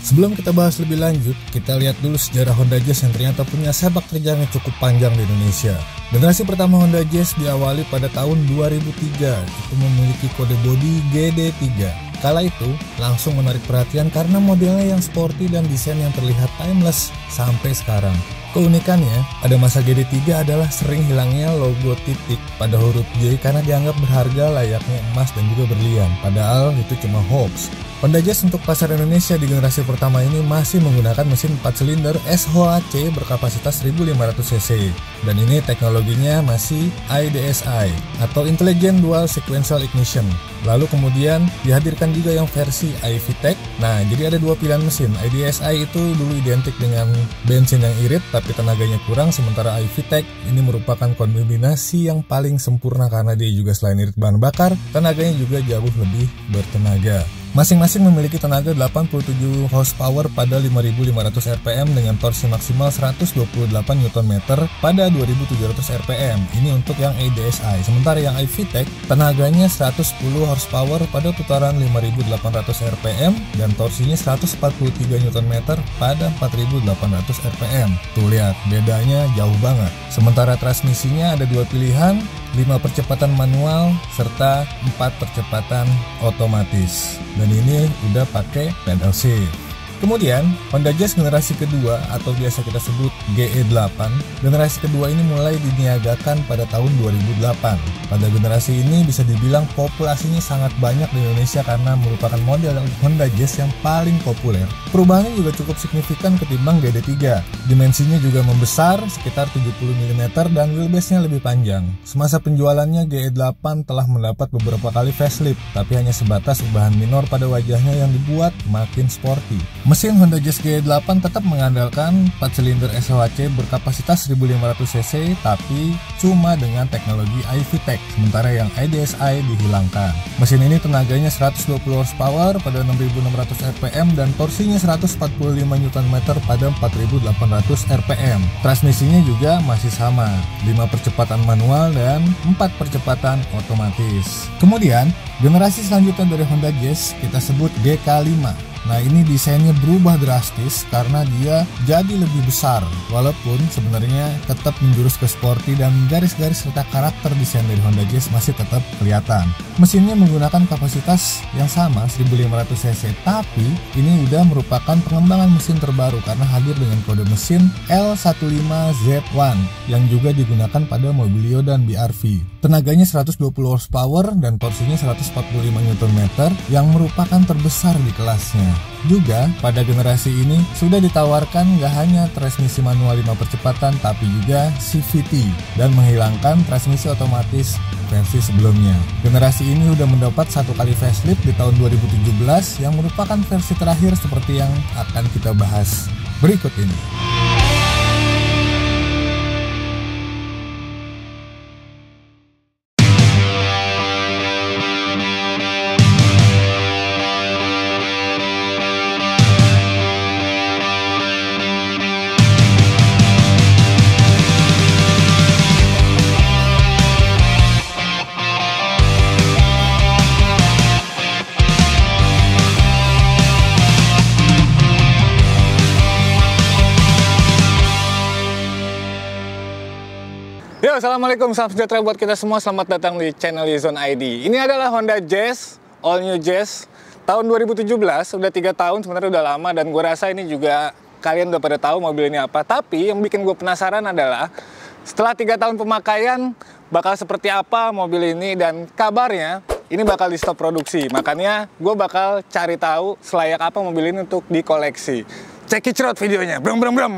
Sebelum kita bahas lebih lanjut, kita lihat dulu sejarah Honda Jazz yang ternyata punya sepak terjang yang cukup panjang di Indonesia. Generasi pertama Honda Jazz diawali pada tahun 2003, itu memiliki kode bodi GD3. Kala itu langsung menarik perhatian karena modelnya yang sporty dan desain yang terlihat timeless sampai sekarang. Keunikannya, pada masa GD3 adalah sering hilangnya logo titik pada huruf J karena dianggap berharga layaknya emas dan juga berlian, padahal itu cuma hoax. Honda Jazz untuk pasar Indonesia di generasi pertama ini masih menggunakan mesin 4 silinder SHC berkapasitas 1500 cc, dan ini teknologinya masih IDSI atau Intelligent Dual Sequential Ignition. Lalu kemudian dihadirkan juga yang versi iVTEC. Nah, jadi ada dua pilihan mesin. IDSI itu dulu identik dengan bensin yang irit tapi tenaganya kurang, sementara iVTEC ini merupakan kombinasi yang paling sempurna karena dia juga selain irit bahan bakar, tenaganya juga jauh lebih bertenaga. Masing-masing memiliki tenaga 87 horsepower pada 5.500 rpm dengan torsi maksimal 128 Nm pada 2.700 rpm. Ini untuk yang IDSI. Sementara yang iVTEC tenaganya 110 horsepower pada putaran 5.800 rpm dan torsinya 143 Nm pada 4.800 rpm. Tuh lihat, bedanya jauh banget. Sementara transmisinya ada dua pilihan, 5 percepatan manual serta 4 percepatan otomatis, dan ini udah pakai pedal shift. Kemudian Honda Jazz generasi kedua atau biasa kita sebut GE8, generasi kedua ini mulai diniagakan pada tahun 2008. Pada generasi ini bisa dibilang populasinya sangat banyak di Indonesia karena merupakan model Honda Jazz yang paling populer. Perubahannya juga cukup signifikan ketimbang GD3. Dimensinya juga membesar sekitar 70 mm dan wheelbase-nya lebih panjang. Semasa penjualannya GE8 telah mendapat beberapa kali facelift, tapi hanya sebatas ubahan minor pada wajahnya yang dibuat makin sporty. Mesin Honda Jazz GE8 tetap mengandalkan 4 silinder SHC berkapasitas 1500 cc tapi cuma dengan teknologi iVTEC, sementara yang IDSI dihilangkan. Mesin ini tenaganya 120 horsepower pada 6600 rpm dan torsinya 145 Nm pada 4800 rpm. Transmisinya juga masih sama, 5 percepatan manual dan 4 percepatan otomatis. Kemudian, generasi selanjutnya dari Honda Jazz kita sebut GK5. Nah, ini desainnya berubah drastis karena dia jadi lebih besar, walaupun sebenarnya tetap menjurus ke sporty dan garis-garis serta karakter desain dari Honda Jazz masih tetap kelihatan. Mesinnya menggunakan kapasitas yang sama 1500 cc, tapi ini udah merupakan pengembangan mesin terbaru karena hadir dengan kode mesin L15Z1 yang juga digunakan pada Mobilio dan BRV. Tenaganya 120 horsepower dan torsinya 145 Nm yang merupakan terbesar di kelasnya. Juga pada generasi ini sudah ditawarkan gak hanya transmisi manual 5 percepatan tapi juga CVT dan menghilangkan transmisi otomatis versi sebelumnya. Generasi ini sudah mendapat satu kali facelift di tahun 2017 yang merupakan versi terakhir seperti yang akan kita bahas berikut ini. Yo, assalamualaikum, salam sejahtera buat kita semua. Selamat datang di channel Lizon ID. Ini adalah Honda Jazz, all new Jazz tahun 2017. Udah 3 tahun, sebenarnya udah lama, dan gue rasa ini juga kalian udah pada tahu mobil ini apa. Tapi yang bikin gue penasaran adalah setelah 3 tahun pemakaian bakal seperti apa mobil ini, dan kabarnya ini bakal di stop produksi. Makanya gue bakal cari tahu selayak apa mobil ini untuk dikoleksi. Check it out videonya. Brum brum brum.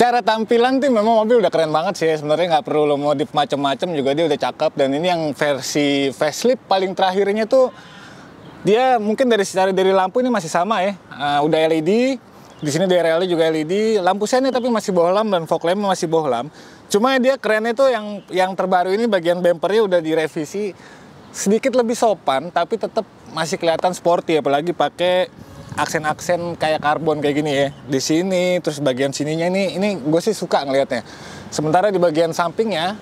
Secara tampilan tuh memang mobil udah keren banget sih, sebenarnya nggak perlu lo modif macem-macem juga dia udah cakep. Dan ini yang versi facelift paling terakhirnya tuh dia mungkin dari lampu ini masih sama ya, udah LED, Di sini DRL-nya juga LED, lampu sennya tapi masih bohlam dan fog lamp masih bohlam. Cuma dia kerennya tuh yang terbaru ini bagian bumpernya udah direvisi sedikit lebih sopan, tapi tetap masih kelihatan sporty, apalagi pakai aksen-aksen kayak karbon kayak gini ya. Di sini, terus bagian sininya ini gue sih suka ngelihatnya. Sementara di bagian sampingnya,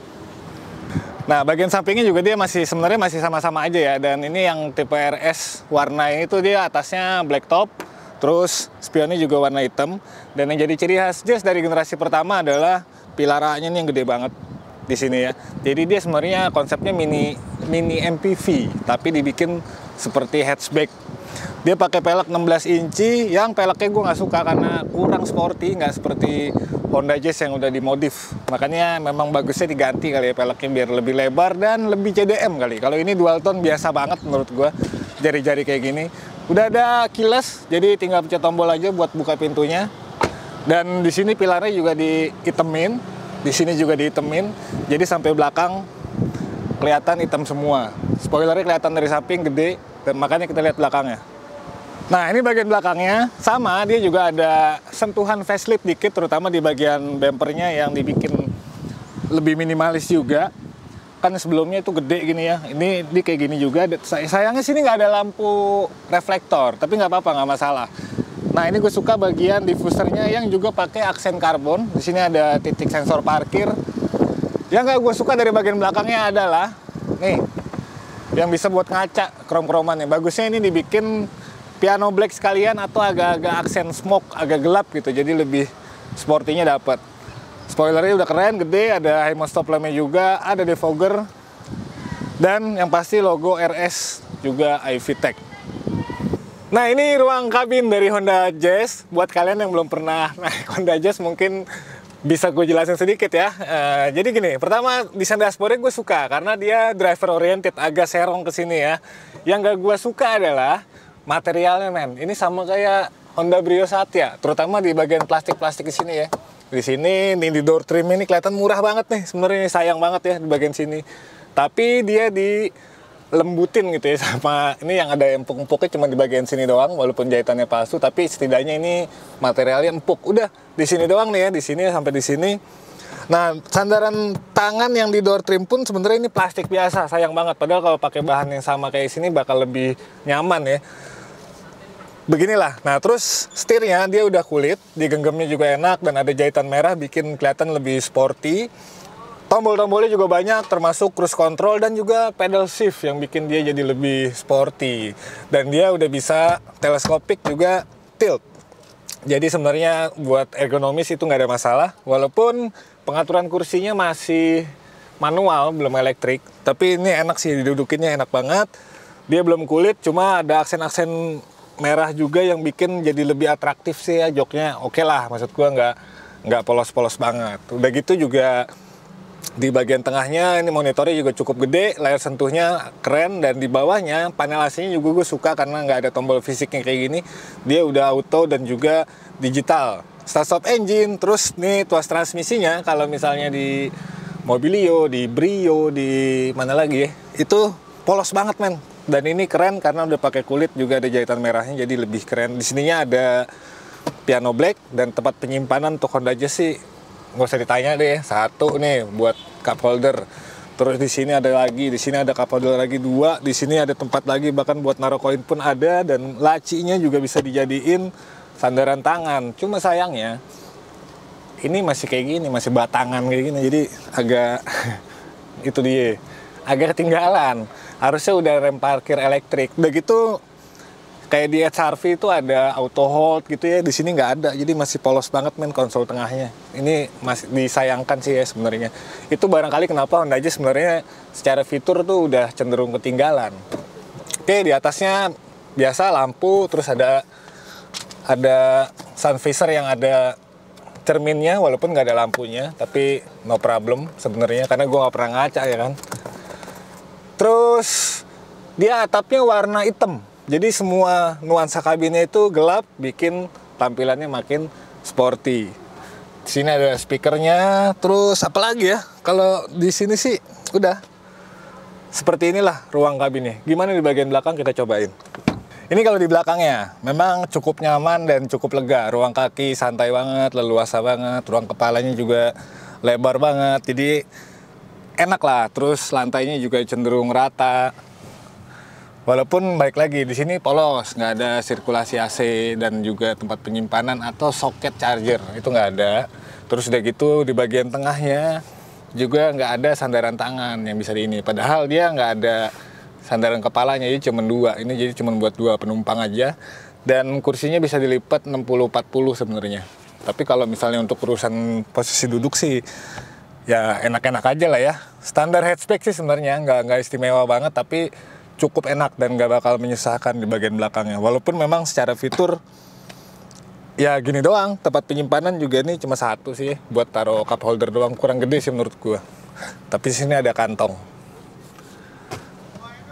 nah bagian sampingnya juga dia sebenarnya masih sama-sama aja ya. Dan ini yang tipe RS warna ini tuh dia atasnya black top, terus spionnya juga warna hitam. Dan yang jadi ciri khas Jazz dari generasi pertama adalah pilar A-nya nih yang gede banget di sini ya. Jadi dia sebenarnya konsepnya mini MPV, tapi dibikin seperti hatchback. Dia pakai pelek 16 inci, yang peleknya gue nggak suka karena kurang sporty, nggak seperti Honda Jazz yang udah dimodif. Makanya memang bagusnya diganti kali ya peleknya biar lebih lebar dan lebih CDM kali. Kalau ini dual tone biasa banget menurut gue, jari-jari kayak gini. Udah ada keyless, jadi tinggal pencet tombol aja buat buka pintunya. Dan di sini pilarnya juga dihitemin, di sini juga dihitemin, jadi sampai belakang kelihatan hitam semua. Spoilernya kelihatan dari samping gede, dan makanya kita lihat belakangnya. Nah ini bagian belakangnya sama, dia juga ada sentuhan facelift dikit, terutama di bagian bumpernya yang dibikin lebih minimalis juga. Kan sebelumnya itu gede gini ya, ini kayak gini juga. Sayangnya sini nggak ada lampu reflektor, tapi nggak apa-apa, nggak masalah. Nah ini gue suka bagian diffusernya yang juga pakai aksen karbon. Di sini ada titik sensor parkir. Yang nggak gue suka dari bagian belakangnya adalah nih, yang bisa buat ngaca krom-kromannya. Bagusnya ini dibikin piano black sekalian atau agak-agak aksen smoke, agak gelap gitu. Jadi lebih sportinya dapat. Spoilernya udah keren, gede, ada high stop lamp-nya juga, ada defogger, dan yang pasti logo RS juga iVTEC. Nah ini ruang kabin dari Honda Jazz. Buat kalian yang belum pernah naik Honda Jazz mungkin bisa gue jelasin sedikit ya. Jadi gini, pertama desain dashboardnya gue suka karena dia driver oriented, agak serong ke sini ya. Yang gak gue suka adalah materialnya men. Ini sama kayak Honda Brio Satya, terutama di bagian plastik-plastik di sini ya. Di sini nih di door trim ini kelihatan murah banget nih. Sebenarnya sayang banget ya di bagian sini. Tapi dia dilembutin gitu ya sama ini yang ada empuk-empuknya cuma di bagian sini doang walaupun jahitannya palsu, tapi setidaknya ini materialnya empuk. Udah di sini doang nih ya, di sini sampai di sini. Nah, sandaran tangan yang di door trim pun sebenarnya ini plastik biasa, sayang banget. Padahal kalau pakai bahan yang sama kayak sini bakal lebih nyaman ya. Beginilah. Nah, terus setirnya dia udah kulit, digenggamnya juga enak dan ada jahitan merah bikin kelihatan lebih sporty. Tombol-tombolnya juga banyak, termasuk cruise control dan juga pedal shift yang bikin dia jadi lebih sporty. Dan dia udah bisa teleskopik juga tilt. Jadi sebenarnya buat ergonomis itu nggak ada masalah. Walaupun pengaturan kursinya masih manual, belum elektrik. Tapi ini enak sih, didudukinnya enak banget. Dia belum kulit, cuma ada aksen-aksen merah juga yang bikin jadi lebih atraktif sih ya. Joknya oke lah, maksud gua nggak polos-polos banget. Udah gitu juga di bagian tengahnya ini monitornya juga cukup gede, layar sentuhnya keren, dan di bawahnya panel AC-nya juga gue suka karena nggak ada tombol fisiknya kayak gini. Dia udah auto dan juga digital. Start stop engine, terus nih tuas transmisinya kalau misalnya di Mobilio, di Brio, di mana lagi ya, itu polos banget men. Dan ini keren karena udah pakai kulit, juga ada jahitan merahnya jadi lebih keren. Di sininya ada piano black dan tempat penyimpanan untuk Honda Jazz sih nggak usah ditanya deh, satu nih buat cup holder. Terus di sini ada lagi, di sini ada cup holder lagi 2, di sini ada tempat lagi bahkan buat naruh koin pun ada, dan lacinya juga bisa dijadiin sandaran tangan. Cuma sayangnya ini masih kayak gini, masih batangan kayak gini, jadi agak itu dia, agak ketinggalan. Harusnya udah rem parkir elektrik. Udah gitu kayak di HR-V itu ada auto hold gitu ya, di sini nggak ada, jadi masih polos banget men konsol tengahnya. Ini masih disayangkan sih ya sebenarnya. Itu barangkali kenapa Honda Jazz sebenarnya secara fitur tuh udah cenderung ketinggalan. Oke, di atasnya biasa lampu, terus ada sun visor yang ada cerminnya walaupun nggak ada lampunya, tapi no problem sebenarnya karena gue nggak pernah ngaca ya kan. Terus dia atapnya warna hitam. Jadi semua nuansa kabinnya itu gelap, bikin tampilannya makin sporty. Di sini ada speakernya, terus apa lagi ya? Kalau di sini sih udah seperti inilah ruang kabinnya. Gimana di bagian belakang kita cobain. Ini kalau di belakangnya, memang cukup nyaman dan cukup lega. Ruang kaki santai banget, leluasa banget. Ruang kepalanya juga lebar banget. Jadi enak lah. Terus lantainya juga cenderung rata. Walaupun baik lagi di sini polos, nggak ada sirkulasi AC dan juga tempat penyimpanan atau soket charger, itu nggak ada. Terus udah gitu di bagian tengahnya juga nggak ada sandaran tangan yang bisa di ini. Padahal dia nggak ada sandaran kepalanya, jadi cuma dua. Ini jadi cuma buat dua penumpang aja. Dan kursinya bisa dilipat 60-40 sebenarnya. Tapi kalau misalnya untuk urusan posisi duduk sih, ya enak-enak aja lah ya. Standar hatchback sih sebenarnya, nggak istimewa banget, tapi cukup enak dan nggak bakal menyusahkan di bagian belakangnya. Walaupun memang secara fitur ya gini doang, tempat penyimpanan juga ini cuma satu sih, buat taruh cup holder doang, kurang gede sih menurut gua. Tapi sini ada kantong.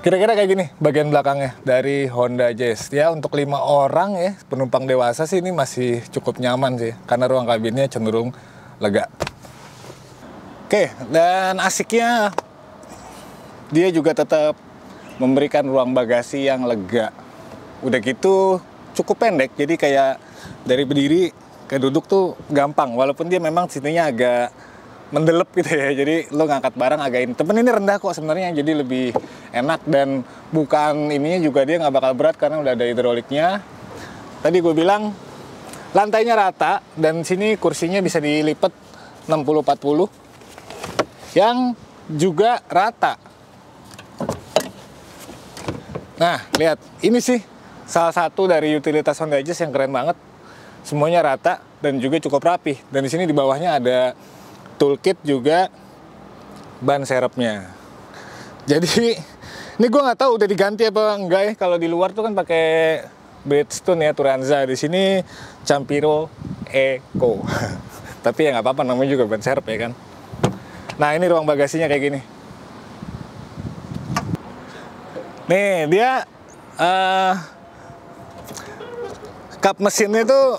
Kira-kira kayak gini bagian belakangnya dari Honda Jazz. Ya untuk 5 orang ya, penumpang dewasa sih ini masih cukup nyaman sih, karena ruang kabinnya cenderung lega. Oke, dan asiknya dia juga tetap memberikan ruang bagasi yang lega. Udah gitu cukup pendek, jadi kayak dari berdiri ke duduk tuh gampang. Walaupun dia memang sininya agak mendelep gitu ya, jadi lo ngangkat barang agak ini. Temen ini rendah kok sebenarnya, jadi lebih enak. Dan bukan ininya juga dia nggak bakal berat karena udah ada hidroliknya. Tadi gue bilang lantainya rata dan sini kursinya bisa dilipat 60-40 yang juga rata. Nah, lihat, ini sih salah satu dari utilitas Honda Jazz yang keren banget. Semuanya rata dan juga cukup rapi. Dan di sini di bawahnya ada toolkit juga ban serepnya. Jadi, ini gue nggak tahu udah diganti apa enggak ya. Kalau di luar tuh kan pakai Bridgestone ya, Turanza. Di sini Campiro Eco. Tapi ya nggak apa-apa, namanya juga ban serep ya kan. Nah, ini ruang bagasinya kayak gini. Nih dia kap mesinnya tuh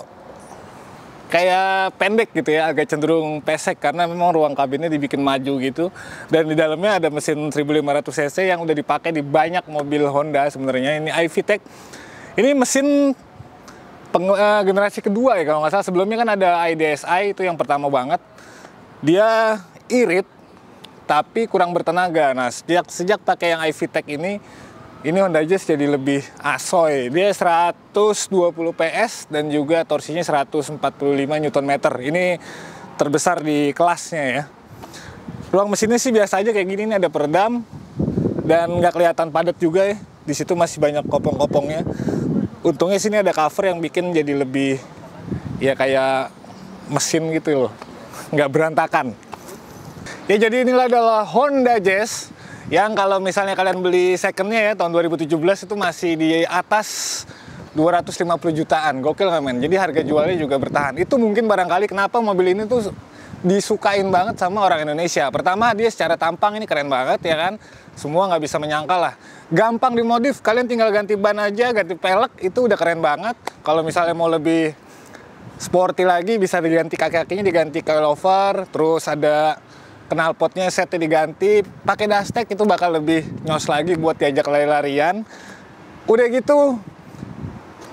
kayak pendek gitu ya, agak cenderung pesek karena memang ruang kabinnya dibikin maju gitu. Dan di dalamnya ada mesin 1500 cc yang udah dipakai di banyak mobil Honda sebenarnya. Ini iVTEC. Ini mesin generasi kedua ya kalau nggak salah. Sebelumnya kan ada iDSi, itu yang pertama banget. Dia irit tapi kurang bertenaga. Nah sejak pakai yang iVTEC ini Honda Jazz jadi lebih asoy. Dia 120 PS dan juga torsinya 145 Nm. Ini terbesar di kelasnya ya. Ruang mesinnya sih biasa aja kayak gini, ini ada peredam dan nggak kelihatan padat juga ya. Di situ masih banyak kopong-kopongnya. Untungnya sini ada cover yang bikin jadi lebih ya kayak mesin gitu loh, nggak berantakan. Ya jadi inilah adalah Honda Jazz yang kalau misalnya kalian beli secondnya ya tahun 2017 itu masih di atas 250 jutaan. Gokil nggak men? Jadi harga jualnya juga bertahan. Itu mungkin barangkali kenapa mobil ini tuh disukain banget sama orang Indonesia. Pertama dia secara tampang ini keren banget ya kan. Semua nggak bisa menyangkal lah. Gampang dimodif, kalian tinggal ganti ban aja, ganti pelek, itu udah keren banget. Kalau misalnya mau lebih sporty lagi bisa diganti kaki-kakinya, diganti coilover, terus ada knalpotnya setnya diganti, pakai dashtek itu bakal lebih nyos lagi buat diajak lari-larian. Udah gitu,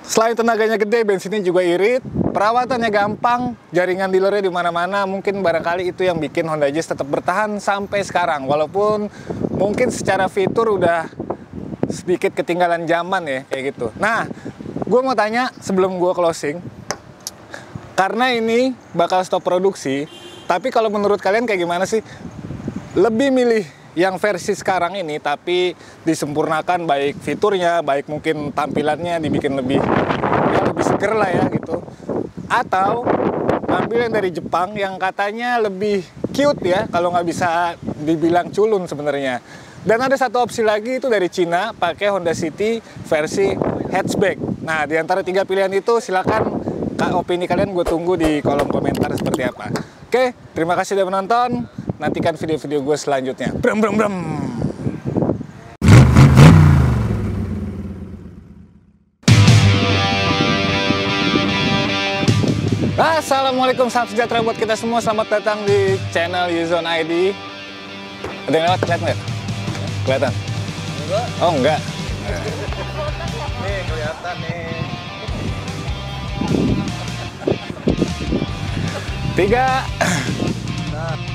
selain tenaganya gede, bensinnya juga irit, perawatannya gampang, jaringan dealernya di mana-mana. Mungkin barangkali itu yang bikin Honda Jazz tetap bertahan sampai sekarang. Walaupun mungkin secara fitur udah sedikit ketinggalan zaman ya kayak gitu. Nah, gue mau tanya sebelum gue closing, karena ini bakal stop produksi. Tapi kalau menurut kalian kayak gimana sih? Lebih milih yang versi sekarang ini tapi disempurnakan baik fiturnya, baik mungkin tampilannya dibikin lebih seger lah ya gitu. Atau ambil yang dari Jepang yang katanya lebih cute ya, kalau nggak bisa dibilang culun sebenarnya. Dan ada satu opsi lagi itu dari Cina, pakai Honda City versi hatchback. Nah, di antara 3 pilihan itu silakan opini kalian gue tunggu di kolom komentar seperti apa. Oke, terima kasih sudah menonton. Nantikan video-video gue selanjutnya. Bram bram bram. Assalamualaikum, salam sejahtera buat kita semua. Selamat datang di channel Yuzon ID. Ada yang lewat, kelihatan nggak? Kelihatan? Enggak. Oh enggak. Nih kelihatan. 3.